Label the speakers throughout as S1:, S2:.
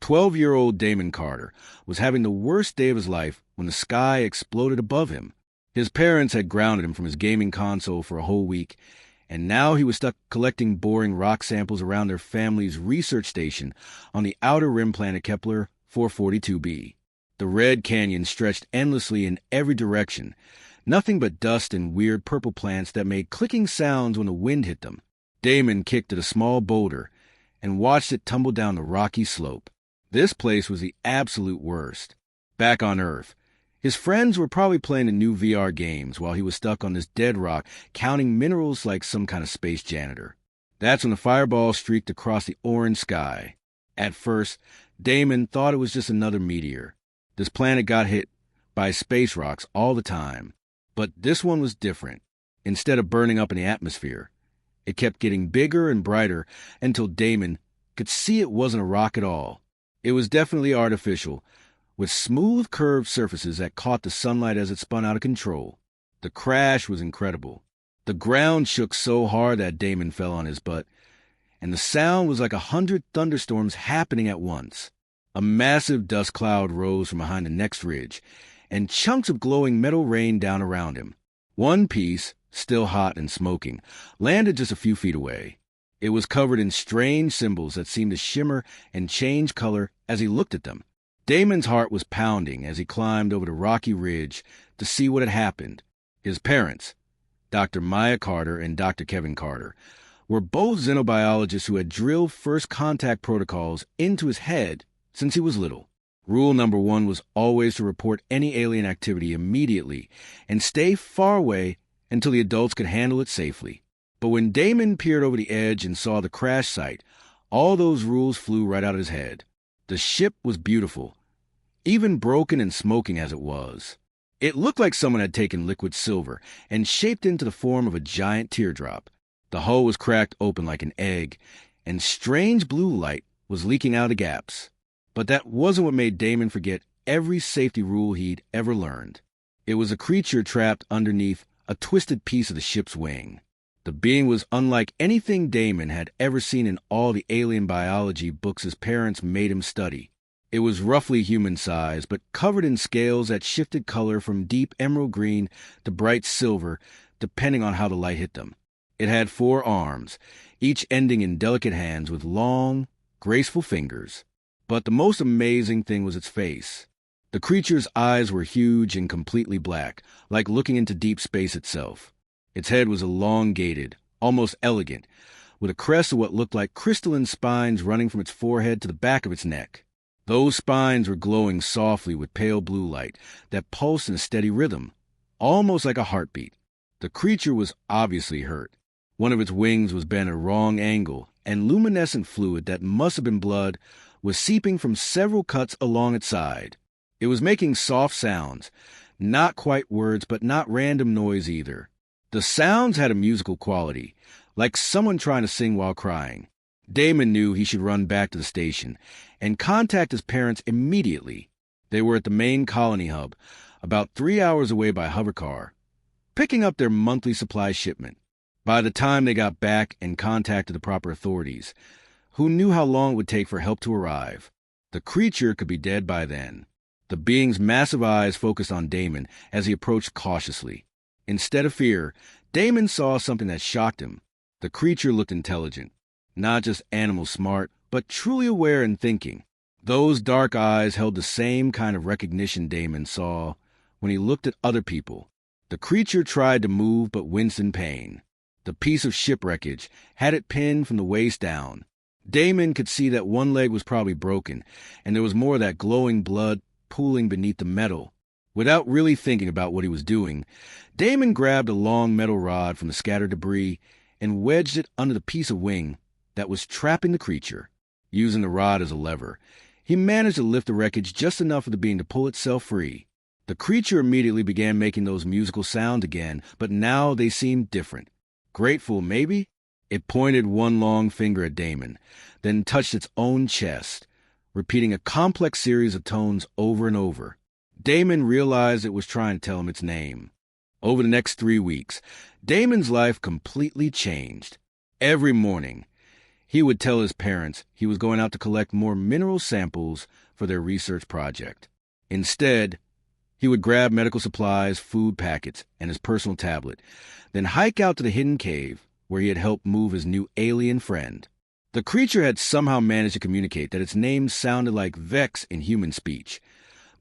S1: 12-year-old Damon Carter was having the worst day of his life when the sky exploded above him. His parents had grounded him from his gaming console for a whole week, and now he was stuck collecting boring rock samples around their family's research station on the outer rim planet Kepler 442b. The red canyon stretched endlessly in every direction, nothing but dust and weird purple plants that made clicking sounds when the wind hit them. Damon kicked at a small boulder and watched it tumble down the rocky slope. This place was the absolute worst. Back on Earth, his friends were probably playing the new VR games while he was stuck on this dead rock, counting minerals like some kind of space janitor. That's when the fireball streaked across the orange sky. At first, Damon thought it was just another meteor. This planet got hit by space rocks all the time. But this one was different. Instead of burning up in the atmosphere, it kept getting bigger and brighter until Damon could see it wasn't a rock at all. It was definitely artificial, with smooth curved surfaces that caught the sunlight as it spun out of control. The crash was incredible. The ground shook so hard that Damon fell on his butt, and the sound was like 100 thunderstorms happening at once. A massive dust cloud rose from behind the next ridge, and chunks of glowing metal rained down around him. One piece, still hot and smoking, landed just a few feet away. It was covered in strange symbols that seemed to shimmer and change color as he looked at them. Damon's heart was pounding as he climbed over the rocky ridge to see what had happened. His parents, Dr. Maya Carter and Dr. Kevin Carter, were both xenobiologists who had drilled first contact protocols into his head since he was little. Rule number 1 was always to report any alien activity immediately and stay far away until the adults could handle it safely. But when Damon peered over the edge and saw the crash site, all those rules flew right out of his head. The ship was beautiful, even broken and smoking as it was. It looked like someone had taken liquid silver and shaped it into the form of a giant teardrop. The hull was cracked open like an egg, and strange blue light was leaking out of the gaps. But that wasn't what made Damon forget every safety rule he'd ever learned. It was a creature trapped underneath a twisted piece of the ship's wing. The being was unlike anything Damon had ever seen in all the alien biology books his parents made him study. It was roughly human-sized, but covered in scales that shifted color from deep emerald green to bright silver, depending on how the light hit them. It had 4 arms, each ending in delicate hands with long, graceful fingers. But the most amazing thing was its face. The creature's eyes were huge and completely black, like looking into deep space itself. Its head was elongated, almost elegant, with a crest of what looked like crystalline spines running from its forehead to the back of its neck. Those spines were glowing softly with pale blue light that pulsed in a steady rhythm, almost like a heartbeat. The creature was obviously hurt. One of its wings was bent at a wrong angle, and luminescent fluid that must have been blood was seeping from several cuts along its side. It was making soft sounds, not quite words, but not random noise either. The sounds had a musical quality, like someone trying to sing while crying. Damon knew he should run back to the station and contact his parents immediately. They were at the main colony hub, about 3 hours away by hovercar, picking up their monthly supply shipment. By the time they got back and contacted the proper authorities, who knew how long it would take for help to arrive, the creature could be dead by then. The being's massive eyes focused on Damon as he approached cautiously. Instead of fear, Damon saw something that shocked him. The creature looked intelligent, not just animal smart, but truly aware and thinking. Those dark eyes held the same kind of recognition Damon saw when he looked at other people. The creature tried to move but winced in pain. The piece of shipwreckage had it pinned from the waist down. Damon could see that one leg was probably broken, and there was more of that glowing blood pooling beneath the metal. Without really thinking about what he was doing, Damon grabbed a long metal rod from the scattered debris and wedged it under the piece of wing that was trapping the creature. Using the rod as a lever, he managed to lift the wreckage just enough for the being to pull itself free. The creature immediately began making those musical sounds again, but now they seemed different. Grateful, maybe? It pointed one long finger at Damon, then touched its own chest, repeating a complex series of tones over and over. Damon realized it was trying to tell him its name. Over the next 3 weeks, Damon's life completely changed. Every morning, He would tell his parents he was going out to collect more mineral samples for their research project. Instead, he would grab medical supplies, food packets, and his personal tablet, then hike out to the hidden cave where he had helped move his new alien friend. The creature had somehow managed to communicate that its name sounded like Vex in human speech,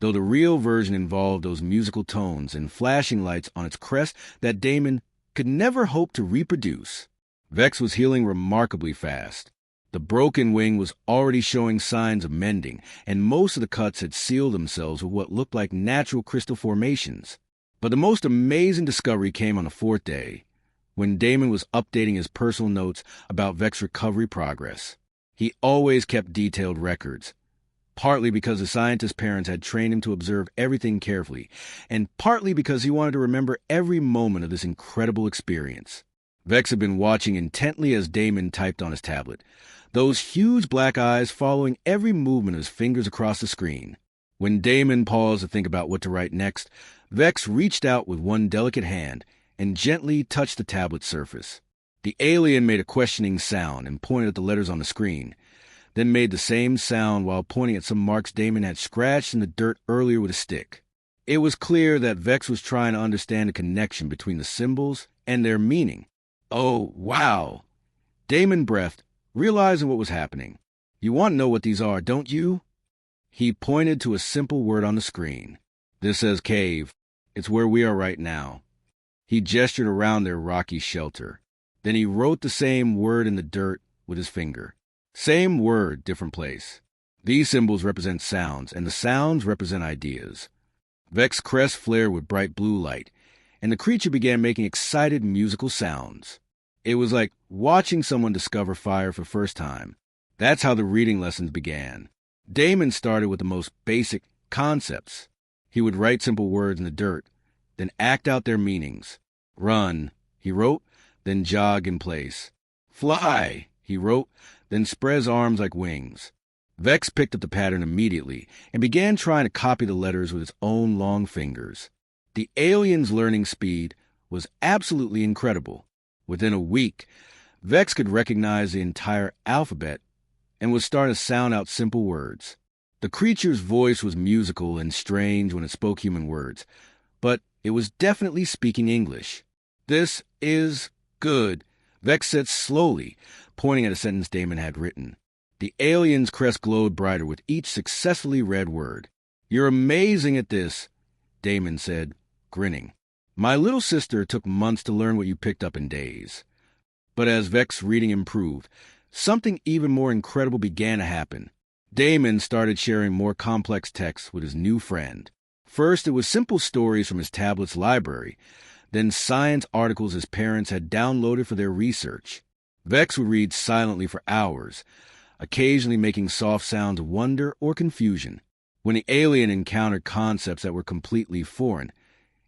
S1: though the real version involved those musical tones and flashing lights on its crest that Damon could never hope to reproduce. Vex was healing remarkably fast. The broken wing was already showing signs of mending, and most of the cuts had sealed themselves with what looked like natural crystal formations. But the most amazing discovery came on the fourth day, when Damon was updating his personal notes about Vex's recovery progress. He always kept detailed records, partly because the scientist's parents had trained him to observe everything carefully, and partly because he wanted to remember every moment of this incredible experience. Vex had been watching intently as Damon typed on his tablet, those huge black eyes following every movement of his fingers across the screen. When Damon paused to think about what to write next, Vex reached out with one delicate hand and gently touched the tablet's surface. The alien made a questioning sound and pointed at the letters on the screen, then made the same sound while pointing at some marks Damon had scratched in the dirt earlier with a stick. It was clear that Vex was trying to understand the connection between the symbols and their meaning. Oh, wow! Damon breathed, realizing what was happening. You want to know what these are, don't you? He pointed to a simple word on the screen. This says cave. It's where we are right now. He gestured around their rocky shelter. Then he wrote the same word in the dirt with his finger. Same word, different place. These symbols represent sounds, and the sounds represent ideas. Vex's crest flared with bright blue light, and the creature began making excited musical sounds. It was like watching someone discover fire for the first time. That's how the reading lessons began. Damon started with the most basic concepts. He would write simple words in the dirt, then act out their meanings. Run, he wrote, then jog in place. Fly, he wrote, then spread his arms like wings. Vex picked up the pattern immediately and began trying to copy the letters with his own long fingers. The alien's learning speed was absolutely incredible. Within a week, Vex could recognize the entire alphabet and was starting to sound out simple words. The creature's voice was musical and strange when it spoke human words, but it was definitely speaking English. This is good, Vex said slowly, pointing at a sentence Damon had written. The alien's crest glowed brighter with each successfully read word. You're amazing at this, Damon said, grinning. My little sister took months to learn what you picked up in days. But as Vex's reading improved, something even more incredible began to happen. Damon started sharing more complex texts with his new friend. First, it was simple stories from his tablet's library, then science articles his parents had downloaded for their research. Vex would read silently for hours, occasionally making soft sounds of wonder or confusion. When the alien encountered concepts that were completely foreign,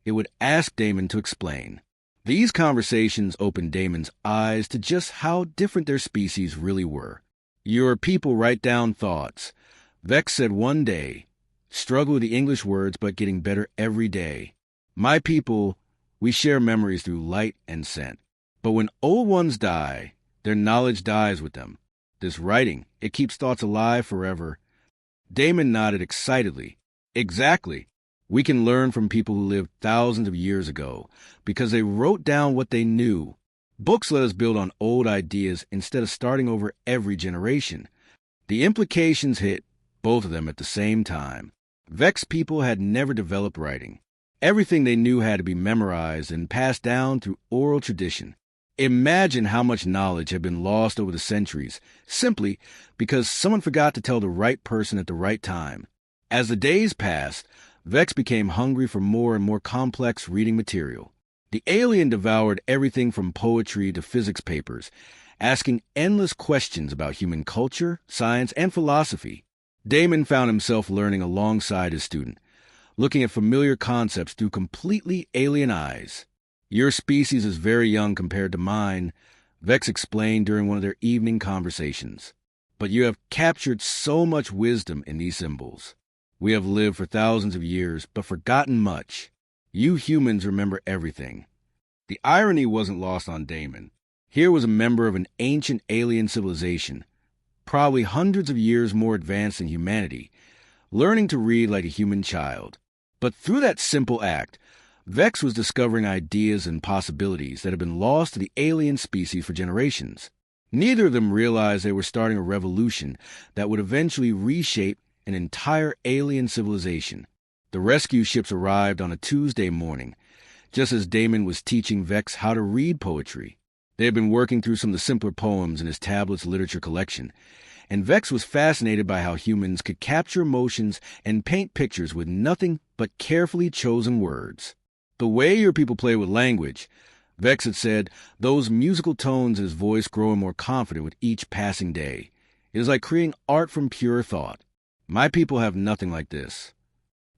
S1: it would ask Damon to explain. These conversations opened Damon's eyes to just how different their species really were. Your people write down thoughts, Vex said one day, struggle with the English words but getting better every day. My people, we share memories through light and scent. But when old ones die, their knowledge dies with them. This writing, it keeps thoughts alive forever. Damon nodded excitedly. Exactly. We can learn from people who lived thousands of years ago because they wrote down what they knew. Books let us build on old ideas instead of starting over every generation. The implications hit both of them at the same time. Vex people had never developed writing. Everything they knew had to be memorized and passed down through oral tradition. Imagine how much knowledge had been lost over the centuries, simply because someone forgot to tell the right person at the right time. As the days passed, Vex became hungry for more and more complex reading material. The alien devoured everything from poetry to physics papers, asking endless questions about human culture, science, and philosophy. Damon found himself learning alongside his student, looking at familiar concepts through completely alien eyes. Your species is very young compared to mine, Vex explained during one of their evening conversations. But you have captured so much wisdom in these symbols. We have lived for thousands of years, but forgotten much. You humans remember everything. The irony wasn't lost on Damon. Here was a member of an ancient alien civilization, probably hundreds of years more advanced than humanity, learning to read like a human child. But through that simple act, Vex was discovering ideas and possibilities that had been lost to the alien species for generations. Neither of them realized they were starting a revolution that would eventually reshape an entire alien civilization. The rescue ships arrived on a Tuesday morning, just as Damon was teaching Vex how to read poetry. They had been working through some of the simpler poems in his tablet's literature collection, and Vex was fascinated by how humans could capture emotions and paint pictures with nothing but carefully chosen words. The way your people play with language, Vex had said, those musical tones in his voice growing more confident with each passing day. It is like creating art from pure thought. My people have nothing like this.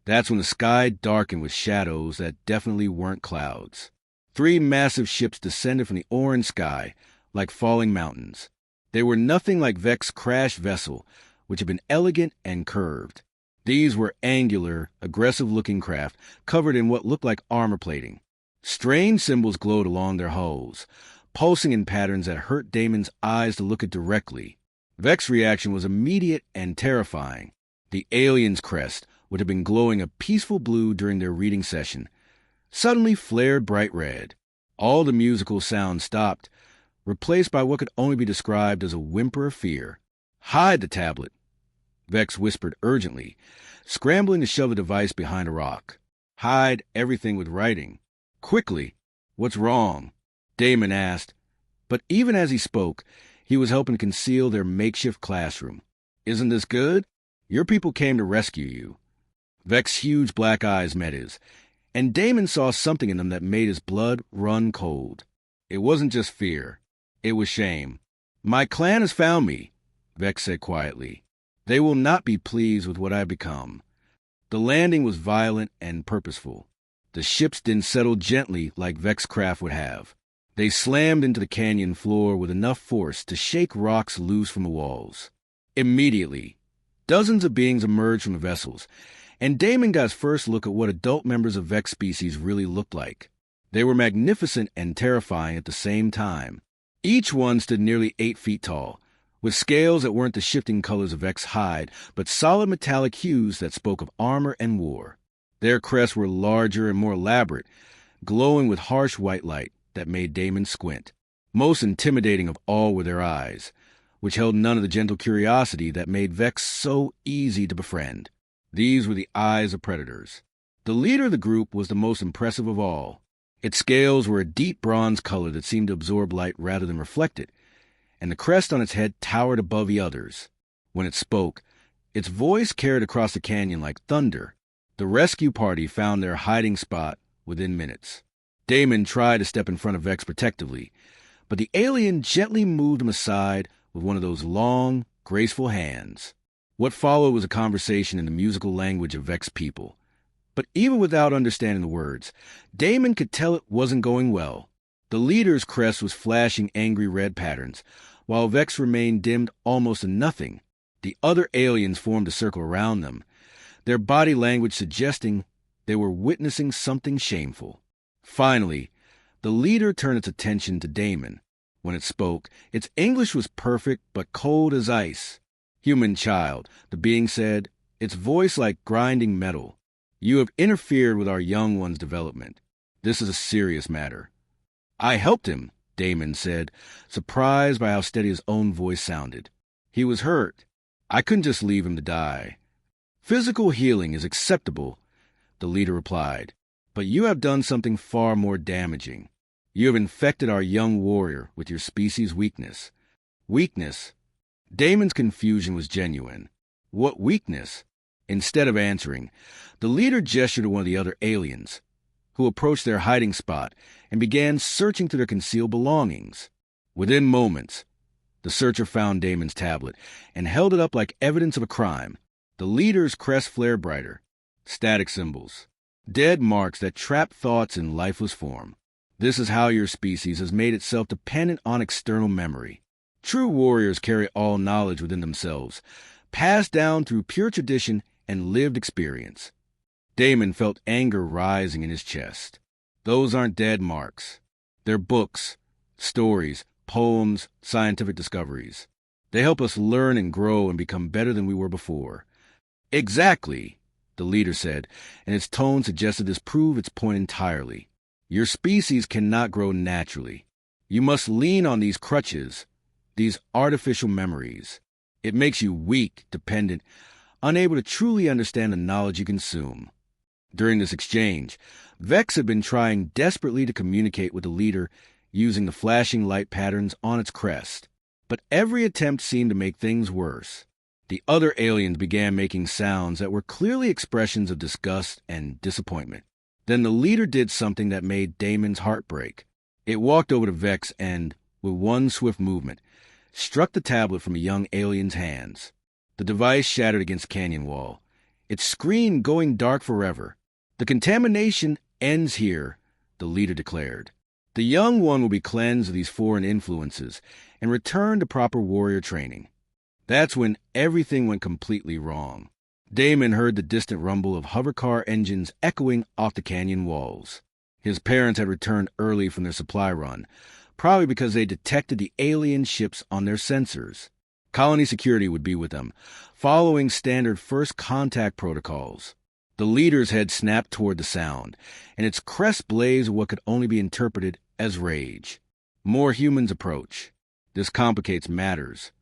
S1: That's when the sky darkened with shadows that definitely weren't clouds. 3 massive ships descended from the orange sky, like falling mountains. They were nothing like Vex's crash vessel, which had been elegant and curved. These were angular, aggressive-looking craft covered in what looked like armor plating. Strange symbols glowed along their hulls, pulsing in patterns that hurt Damon's eyes to look at directly. Vex's reaction was immediate and terrifying. The alien's crest, which had been glowing a peaceful blue during their reading session, suddenly flared bright red. All the musical sounds stopped, replaced by what could only be described as a whimper of fear. "Hide the tablet," Vex whispered urgently, scrambling to shove the device behind a rock. "Hide everything with writing. Quickly." "What's wrong?" Damon asked, but even as he spoke, he was helping conceal their makeshift classroom. "Isn't this good? Your people came to rescue you." Vex's huge black eyes met his, and Damon saw something in them that made his blood run cold. It wasn't just fear. It was shame. "My clan has found me," Vex said quietly. "They will not be pleased with what I've become." The landing was violent and purposeful. The ships didn't settle gently like Vex's craft would have. They slammed into the canyon floor with enough force to shake rocks loose from the walls. Immediately, dozens of beings emerged from the vessels, and Damon got his first look at what adult members of Vex species really looked like. They were magnificent and terrifying at the same time. Each one stood nearly 8 feet tall, with scales that weren't the shifting colors of Vex hide, but solid metallic hues that spoke of armor and war. Their crests were larger and more elaborate, glowing with harsh white light that made Damon squint. Most intimidating of all were their eyes, which held none of the gentle curiosity that made Vex so easy to befriend. These were the eyes of predators. The leader of the group was the most impressive of all. Its scales were a deep bronze color that seemed to absorb light rather than reflect it, and the crest on its head towered above the others. When it spoke, its voice carried across the canyon like thunder. The rescue party found their hiding spot within minutes. Damon tried to step in front of Vex protectively, but the alien gently moved him aside with one of those long, graceful hands. What followed was a conversation in the musical language of Vex people. But even without understanding the words, Damon could tell it wasn't going well. The leader's crest was flashing angry red patterns, while Vex remained dimmed almost to nothing. The other aliens formed a circle around them, their body language suggesting they were witnessing something shameful. Finally, the leader turned its attention to Damon. When it spoke, its English was perfect but cold as ice. "Human child," the being said, its voice like grinding metal. "You have interfered with our young one's development. This is a serious matter." "I helped him," Damon said, surprised by how steady his own voice sounded. "He was hurt. I couldn't just leave him to die." "Physical healing is acceptable," the leader replied, "but you have done something far more damaging. You have infected our young warrior with your species' weakness." "Weakness?" Damon's confusion was genuine. "What weakness?" Instead of answering, the leader gestured to one of the other aliens, who approached their hiding spot and began searching through their concealed belongings. Within moments, the searcher found Damon's tablet and held it up like evidence of a crime. The leader's crest flared brighter. Static symbols. Dead marks that trap thoughts in lifeless form. This is how your species has made itself dependent on external memory. True warriors carry all knowledge within themselves, passed down through pure tradition and lived experience. Damon felt anger rising in his chest. Those aren't dead marks. They're books, stories, poems, scientific discoveries. They help us learn and grow and become better than we were before. Exactly, the leader said, and its tone suggested this proved its point entirely. Your species cannot grow naturally. You must lean on these crutches, these artificial memories. It makes you weak, dependent, unable to truly understand the knowledge you consume. During this exchange, Vex had been trying desperately to communicate with the leader using the flashing light patterns on its crest. But every attempt seemed to make things worse. The other aliens began making sounds that were clearly expressions of disgust and disappointment. Then the leader did something that made Damon's heart break. It walked over to Vex and, with one swift movement, struck the tablet from a young alien's hands. The device shattered against the canyon wall, its screen going dark forever. The contamination ends here, the leader declared. The young one will be cleansed of these foreign influences and return to proper warrior training. That's when everything went completely wrong. Damon heard the distant rumble of hovercar engines echoing off the canyon walls. His parents had returned early from their supply run, probably because they detected the alien ships on their sensors. Colony security would be with them, following standard first contact protocols. The leader's head snapped toward the sound, and its crest blazed with what could only be interpreted as rage. More humans approach. This complicates matters.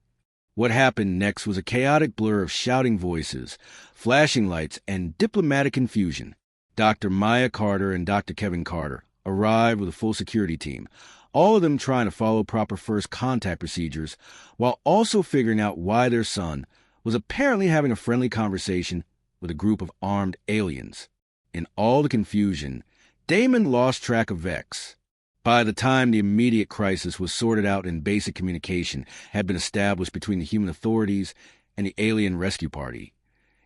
S1: What happened next was a chaotic blur of shouting voices, flashing lights, and diplomatic confusion. Dr. Maya Carter and Dr. Kevin Carter arrived with a full security team, all of them trying to follow proper first contact procedures, while also figuring out why their son was apparently having a friendly conversation with a group of armed aliens. In all the confusion, Damon lost track of Vex. By the time the immediate crisis was sorted out and basic communication had been established between the human authorities and the alien rescue party,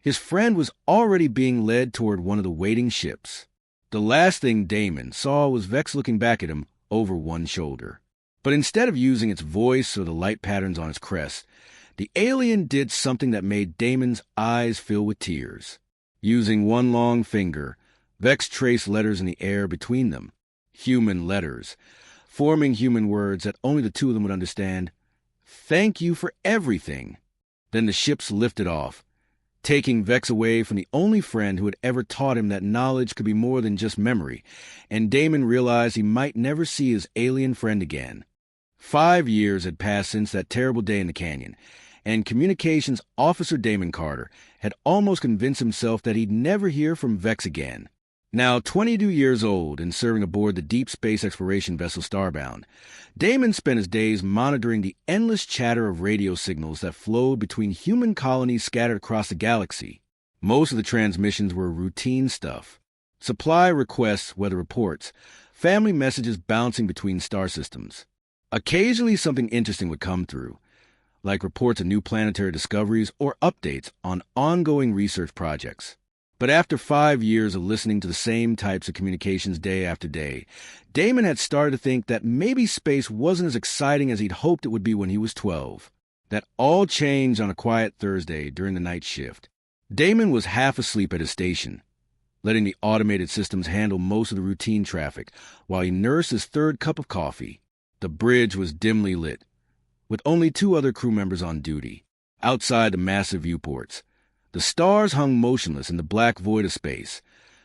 S1: his friend was already being led toward one of the waiting ships. The last thing Damon saw was Vex looking back at him over one shoulder. But instead of using its voice or the light patterns on its crest, the alien did something that made Damon's eyes fill with tears. Using one long finger, Vex traced letters in the air between them. Human letters, forming human words that only the two of them would understand. Thank you for everything. Then the ships lifted off, taking Vex away from the only friend who had ever taught him that knowledge could be more than just memory, and Damon realized he might never see his alien friend again. 5 years had passed since that terrible day in the canyon, and Communications Officer Damon Carter had almost convinced himself that he'd never hear from Vex again. Now 22 years old and serving aboard the deep space exploration vessel Starbound, Damon spent his days monitoring the endless chatter of radio signals that flowed between human colonies scattered across the galaxy. Most of the transmissions were routine stuff. Supply requests, weather reports, family messages bouncing between star systems. Occasionally something interesting would come through, like reports of new planetary discoveries or updates on ongoing research projects. But after 5 years of listening to the same types of communications day after day, Damon had started to think that maybe space wasn't as exciting as he'd hoped it would be when he was 12. That all changed on a quiet Thursday during the night shift. Damon was half asleep at his station, letting the automated systems handle most of the routine traffic while he nursed his third cup of coffee. The bridge was dimly lit, with only 2 other crew members on duty. Outside the massive viewports, the stars hung motionless in the black void of space,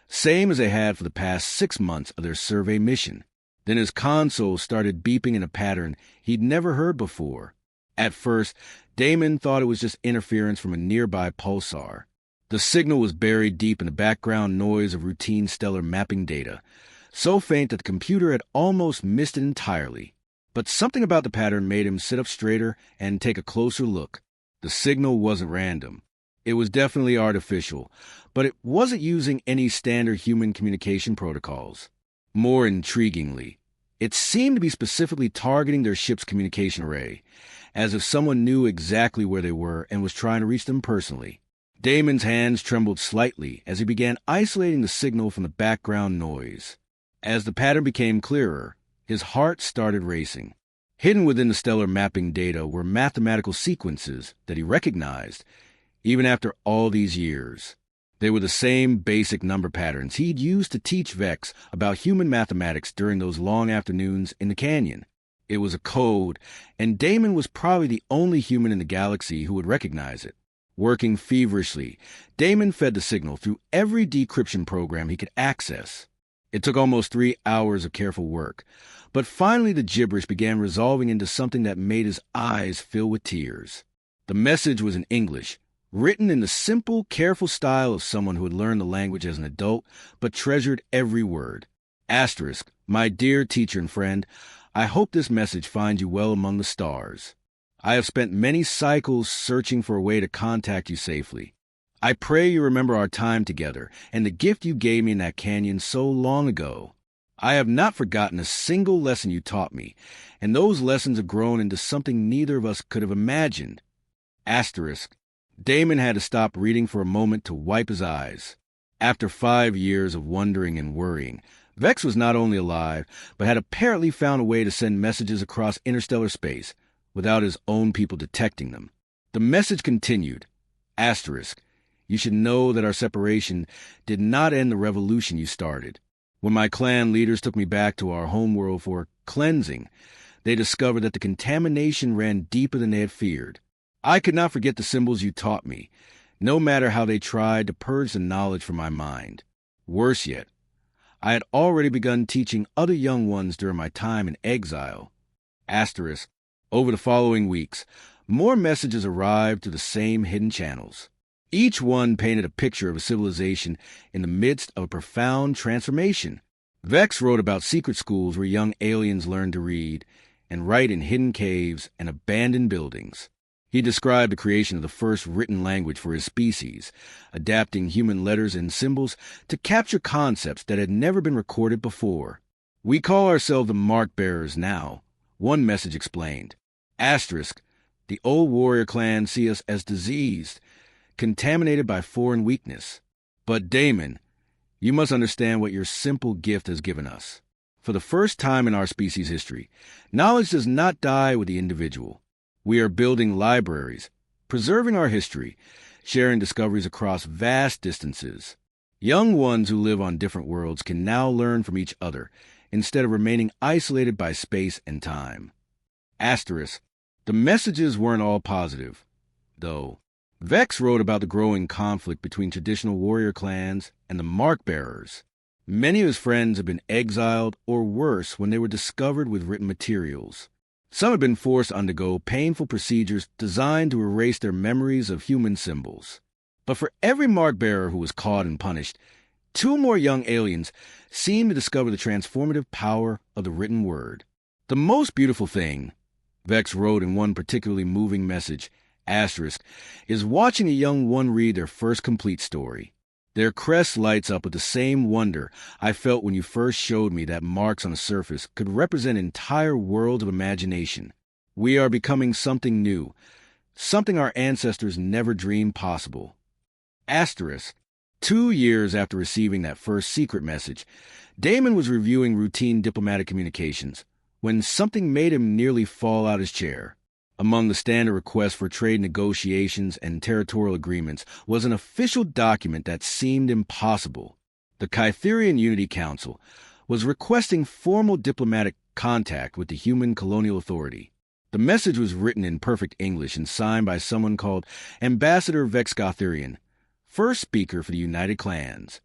S1: same as they had for the past 6 months of their survey mission. Then his console started beeping in a pattern he'd never heard before. At first, Damon thought it was just interference from a nearby pulsar. The signal was buried deep in the background noise of routine stellar mapping data, so faint that the computer had almost missed it entirely. But something about the pattern made him sit up straighter and take a closer look. The signal wasn't random. It was definitely artificial, but it wasn't using any standard human communication protocols. More intriguingly, it seemed to be specifically targeting their ship's communication array, as if someone knew exactly where they were and was trying to reach them personally. Damon's hands trembled slightly as he began isolating the signal from the background noise. As the pattern became clearer, his heart started racing. Hidden within the stellar mapping data were mathematical sequences that he recognized, even after all these years. They were the same basic number patterns he'd used to teach Vex about human mathematics during those long afternoons in the canyon. It was a code, and Damon was probably the only human in the galaxy who would recognize it. Working feverishly, Damon fed the signal through every decryption program he could access. It took almost 3 hours of careful work, but finally the gibberish began resolving into something that made his eyes fill with tears. The message was in English, written in the simple, careful style of someone who had learned the language as an adult, but treasured every word. Asterisk, my dear teacher and friend, I hope this message finds you well among the stars. I have spent many cycles searching for a way to contact you safely. I pray you remember our time together and the gift you gave me in that canyon so long ago. I have not forgotten a single lesson you taught me, and those lessons have grown into something neither of us could have imagined. Asterisk. Damon had to stop reading for a moment to wipe his eyes. After 5 years of wondering and worrying, Vex was not only alive, but had apparently found a way to send messages across interstellar space without his own people detecting them. The message continued. Asterisk. You should know that our separation did not end the revolution you started. When my clan leaders took me back to our homeworld for cleansing, they discovered that the contamination ran deeper than they had feared. I could not forget the symbols you taught me, no matter how they tried to purge the knowledge from my mind. Worse yet, I had already begun teaching other young ones during my time in exile. Asterisk. Over the following weeks, more messages arrived through the same hidden channels. Each one painted a picture of a civilization in the midst of a profound transformation. Vex wrote about secret schools where young aliens learned to read and write in hidden caves and abandoned buildings. He described the creation of the first written language for his species, adapting human letters and symbols to capture concepts that had never been recorded before. We call ourselves the Mark Bearers now, one message explained. Asterisk. The old warrior clan see us as diseased, contaminated by foreign weakness. But Damon, you must understand what your simple gift has given us. For the first time in our species' history, knowledge does not die with the individual. We are building libraries, preserving our history, sharing discoveries across vast distances. Young ones who live on different worlds can now learn from each other, instead of remaining isolated by space and time. Asterisk. The messages weren't all positive, though. Vex wrote about the growing conflict between traditional warrior clans and the Mark Bearers. Many of his friends had been exiled or worse when they were discovered with written materials. Some had been forced to undergo painful procedures designed to erase their memories of human symbols. But for every Mark Bearer who was caught and punished, 2 more young aliens seemed to discover the transformative power of the written word. The most beautiful thing, Vex wrote in one particularly moving message, asterisk, is watching a young one read their first complete story. Their crest lights up with the same wonder I felt when you first showed me that marks on the surface could represent entire worlds of imagination. We are becoming something new, something our ancestors never dreamed possible. Asterisk. 2 years after receiving that first secret message, Damon was reviewing routine diplomatic communications when something made him nearly fall out his chair. Among the standard requests for trade negotiations and territorial agreements was an official document that seemed impossible. The Kytherian Unity Council was requesting formal diplomatic contact with the human colonial authority. The message was written in perfect English and signed by someone called Ambassador Vex Gotherian, first speaker for the United Clans.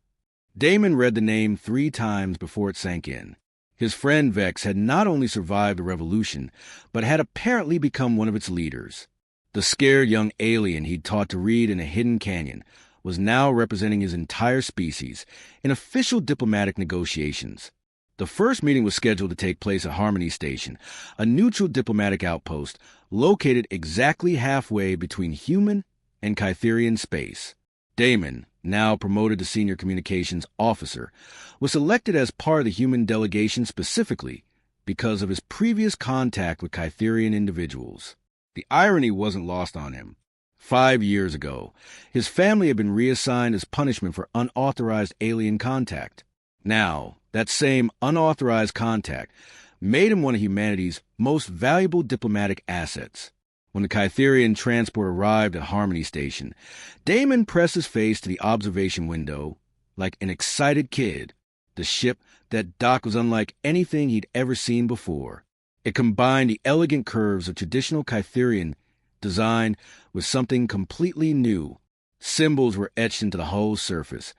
S1: Damon read the name 3 times before it sank in. His friend Vex had not only survived the revolution, but had apparently become one of its leaders. The scared young alien he'd taught to read in a hidden canyon was now representing his entire species in official diplomatic negotiations. The first meeting was scheduled to take place at Harmony Station, a neutral diplomatic outpost located exactly halfway between human and Kytherian space. Damon, now promoted to senior communications officer, was selected as part of the human delegation specifically because of his previous contact with Kytherian individuals. The irony wasn't lost on him. 5 years ago, his family had been reassigned as punishment for unauthorized alien contact. Now, that same unauthorized contact made him one of humanity's most valuable diplomatic assets. When the Kytherian transport arrived at Harmony Station, Damon pressed his face to the observation window like an excited kid. The ship that docked was unlike anything he'd ever seen before. It combined the elegant curves of traditional Kytherian design with something completely new. Symbols were etched into the hull surface,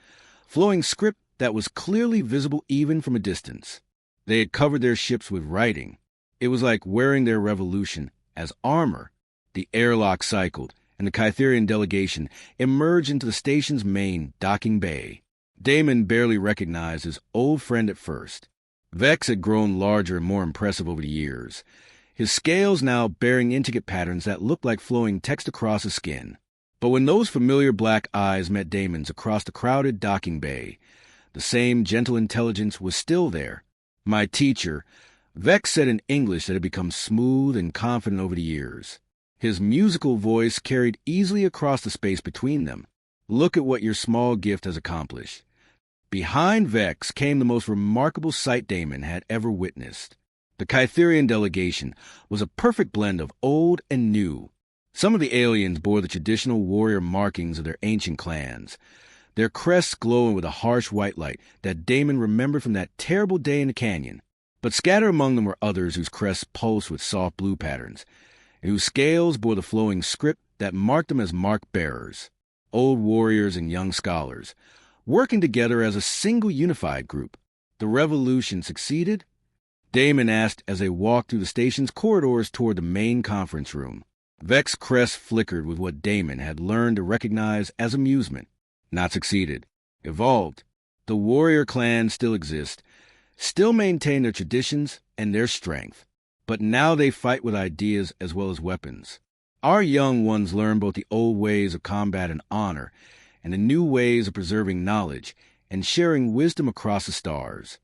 S1: flowing script that was clearly visible even from a distance. They had covered their ships with writing. It was like wearing their revolution as armor. The airlock cycled, and the Kytherian delegation emerged into the station's main docking bay. Damon barely recognized his old friend at first. Vex had grown larger and more impressive over the years, his scales now bearing intricate patterns that looked like flowing text across his skin. But when those familiar black eyes met Damon's across the crowded docking bay, the same gentle intelligence was still there. "My teacher," Vex said in English that had become smooth and confident over the years. His musical voice carried easily across the space between them. "Look at what your small gift has accomplished." Behind Vex came the most remarkable sight Damon had ever witnessed. The Kytherian delegation was a perfect blend of old and new. Some of the aliens bore the traditional warrior markings of their ancient clans, their crests glowing with a harsh white light that Damon remembered from that terrible day in the canyon. But scattered among them were others whose crests pulsed with soft blue patterns, and whose scales bore the flowing script that marked them as mark-bearers, old warriors and young scholars, working together as a single unified group. The revolution succeeded? Damon asked as they walked through the station's corridors toward the main conference room. Vex's crest flickered with what Damon had learned to recognize as amusement. Not succeeded. Evolved. The warrior clans still exist, still maintain their traditions and their strength. But now they fight with ideas as well as weapons. Our young ones learn both the old ways of combat and honor, and the new ways of preserving knowledge and sharing wisdom across the stars.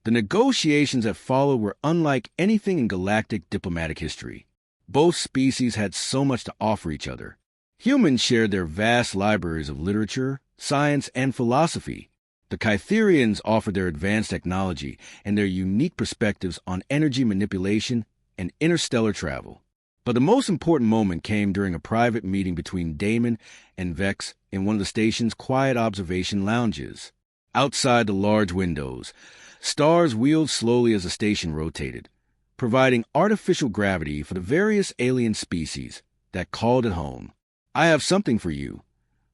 S1: The negotiations that followed were unlike anything in galactic diplomatic history. Both species had so much to offer each other. Humans shared their vast libraries of literature, science, and philosophy. The Kytherians offered their advanced technology and their unique perspectives on energy manipulation and interstellar travel. But the most important moment came during a private meeting between Damon and Vex in one of the station's quiet observation lounges. Outside the large windows, stars wheeled slowly as the station rotated, providing artificial gravity for the various alien species that called it home. "I have something for you,"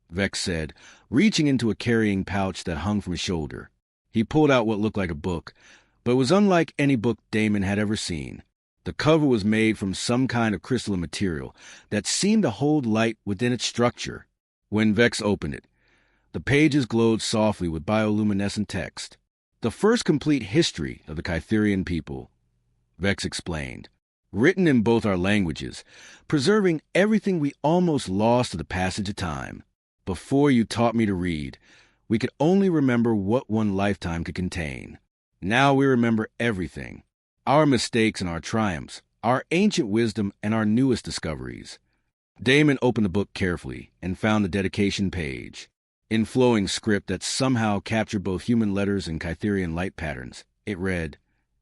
S1: Vex said, reaching into a carrying pouch that hung from his shoulder. He pulled out what looked like a book, but it was unlike any book Damon had ever seen. The cover was made from some kind of crystalline material that seemed to hold light within its structure. When Vex opened it, the pages glowed softly with bioluminescent text. "The first complete history of the Kytherian people," Vex explained, "written in both our languages, preserving everything we almost lost to the passage of time. Before you taught me to read, we could only remember what one lifetime could contain. Now we remember everything, our mistakes and our triumphs, our ancient wisdom and our newest discoveries." Damon opened the book carefully and found the dedication page. In flowing script that somehow captured both human letters and Kytherian light patterns, it read,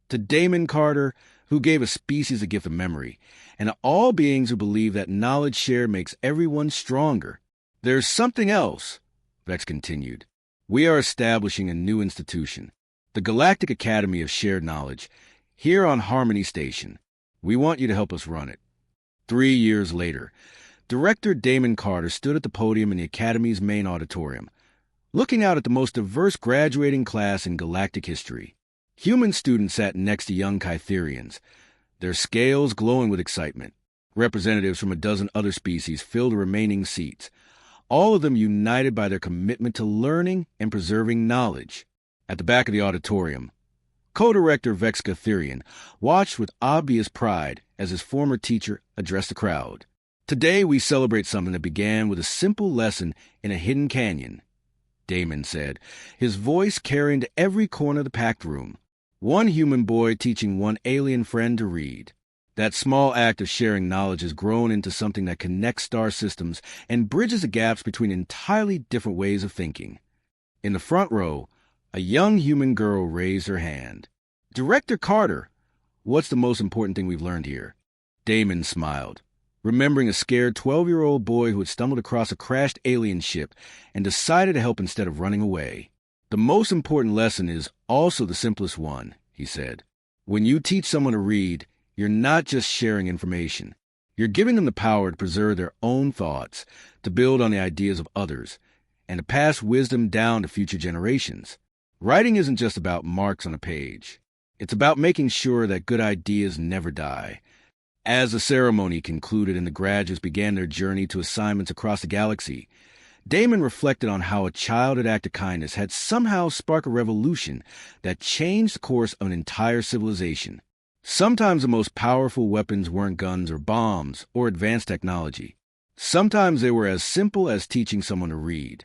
S1: "To Damon Carter, who gave a species the gift of memory, and to all beings who believe that knowledge shared makes everyone stronger. There's something else," Vex continued. "We are establishing a new institution, the Galactic Academy of Shared Knowledge, here on Harmony Station. We want you to help us run it." 3 years later, Director Damon Carter stood at the podium in the Academy's main auditorium, looking out at the most diverse graduating class in galactic history. Human students sat next to young Kytherians, their scales glowing with excitement. Representatives from a dozen other species filled the remaining seats, all of them united by their commitment to learning and preserving knowledge. At the back of the auditorium, co-director Vex Kytherian watched with obvious pride as his former teacher addressed the crowd. "Today we celebrate something that began with a simple lesson in a hidden canyon," Damon said, his voice carrying to every corner of the packed room. One human boy teaching one alien friend to read. That small act of sharing knowledge has grown into something that connects star systems and bridges the gaps between entirely different ways of thinking. In the front row, a young human girl raised her hand. "Director Carter, what's the most important thing we've learned here?" Damon smiled, remembering a scared 12-year-old boy who had stumbled across a crashed alien ship and decided to help instead of running away. "The most important lesson is also the simplest one," he said. "When you teach someone to read, You're not just sharing information. You're giving them the power to preserve their own thoughts, to build on the ideas of others, and to pass wisdom down to future generations. Writing isn't just about marks on a page. It's about making sure that good ideas never die. As the ceremony concluded and the graduates began their journey to assignments across the galaxy, Damon reflected on how a childhood act of kindness had somehow sparked a revolution that changed the course of an entire civilization. Sometimes the most powerful weapons weren't guns or bombs or advanced technology. Sometimes they were as simple as teaching someone to read.